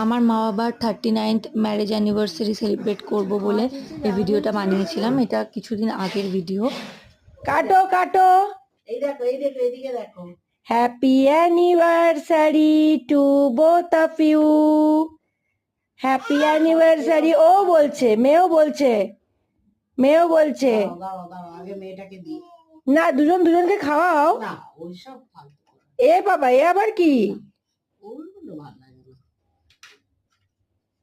আমার মা বাবার 39th ম্যারেজ অ্যানিভার্সারি সেলিব্রেট করব বলে এই ভিডিওটা বানিয়েছিলাম। এটা কিছুদিন আগের ভিডিও। কাটো কাটো, এই দেখো এই দেখো এদিকে দেখো। Happy anniversary to both of you. Happy anniversary. ও বলছে, মেয়েও বলছে, মেয়েও বলছে। দাও দাও দাও, আগে মেয়েটাকে দিই। না, দুজন দুজনকে খাওয়াও না, ওইসব ফালতু করে। এ বাবা, এ আবার কি? ওগুলো ভালো লাগে না।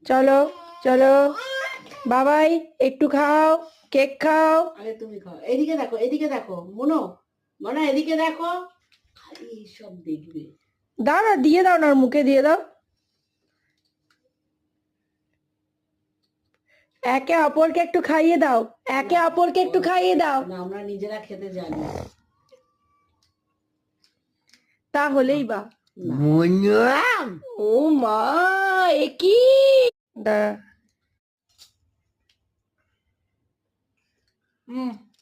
চলো চলো বাবাই, একটু খাও, কেক খাও। আগে তুমি খাও। এদিকে দেখো এদিকে দেখো, মনো মনো এদিকে দেখো, খালি এইসব দেখবে। দাও না, দিয়ে দাও না, ওর মুখে দিয়ে দাও। একে অপরকে একটু খাইয়ে দাও, একে অপরকে একটু খাইয়ে দাও। না, আমরা নিজেরা খেতে জানি। তাহলেই বা। ও মা, এ কি? দাঁড়া।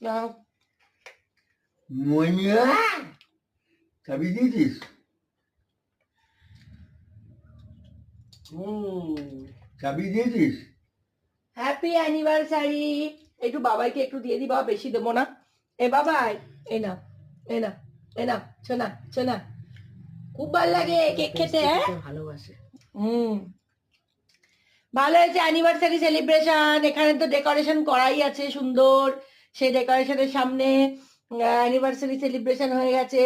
দাও। চাবি দিয়েছিস? চাবি দিয়েছিস? Happy anniversary. একটু বাবাইকে একটু দিয়ে দি বাবা, বেশি দেবো না। এ বাবাই, এই না, এই না, এই না, শোনা শোনা, খুব ভালো লাগে কেক খেতে। ভালোবাসে। ভালো হয়েছে অ্যানিভার্সারি সেলিব্রেশন। এখানে তো ডেকোরেশন করাই আছে সুন্দর। সেই ডেকোরেশনের সামনে অ্যানিভার্সারি সেলিব্রেশন হয়ে গেছে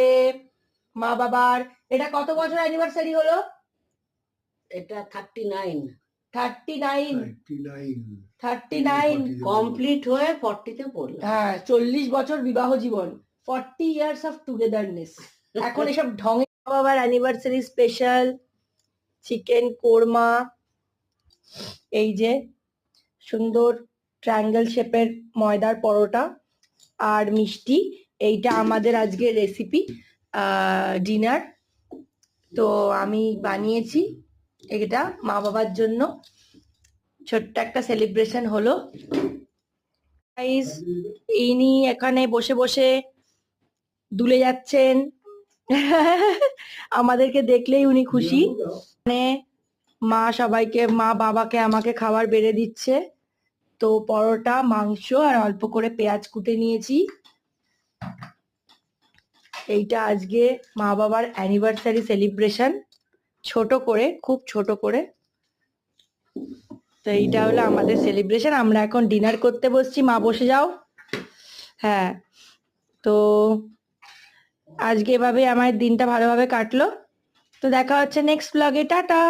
মা বাবার। এটা কত বছর অ্যানিভার্সারি হলো? এটা 39। 39। 39 কমপ্লিট হয়ে 40-তে পড়লো। হ্যাঁ, 40 বছর বিবাহ জীবন, 40 ইয়ার্স অফ টুগেদারনেস। এখন এসব ঢঙে বাবার অ্যানিভার্সারি স্পেশাল চিকেন কোরমা, এই যে সুন্দর ট্রায়াঙ্গেল শেপের ময়দার পরোটা আর মিষ্টি। এইটা আমাদের আজকের রেসিপি ডিনার। তো আমি বানিয়েছি এটা মা বাবার জন্য। ছোট্ট একটা সেলিব্রেশন হলো। ইনি এখানে বসে বসে দুলে যাচ্ছেন। আমাদেরকে দেখলেই উনি খুশি। মানে মা সবাইকে, মা বাবাকে, আমাকে খাবার বেড়ে দিচ্ছে। তো পরোটা, মাংস আর অল্প করে পেঁয়াজ কুটে নিয়েছি। এইটা আজকে মা বাবার অ্যানিভার্সারি সেলিব্রেশন, ছোট করে, খুব ছোট করে। তো এইটা হলো আমাদের সেলিব্রেশন। আমরা এখন ডিনার করতে বসছি। মা বসে যাও। হ্যাঁ, তো আজকে এভাবে আমার দিনটা ভালোভাবে কাটলো। তো দেখা হচ্ছে নেক্সট ব্লগে। টাটা।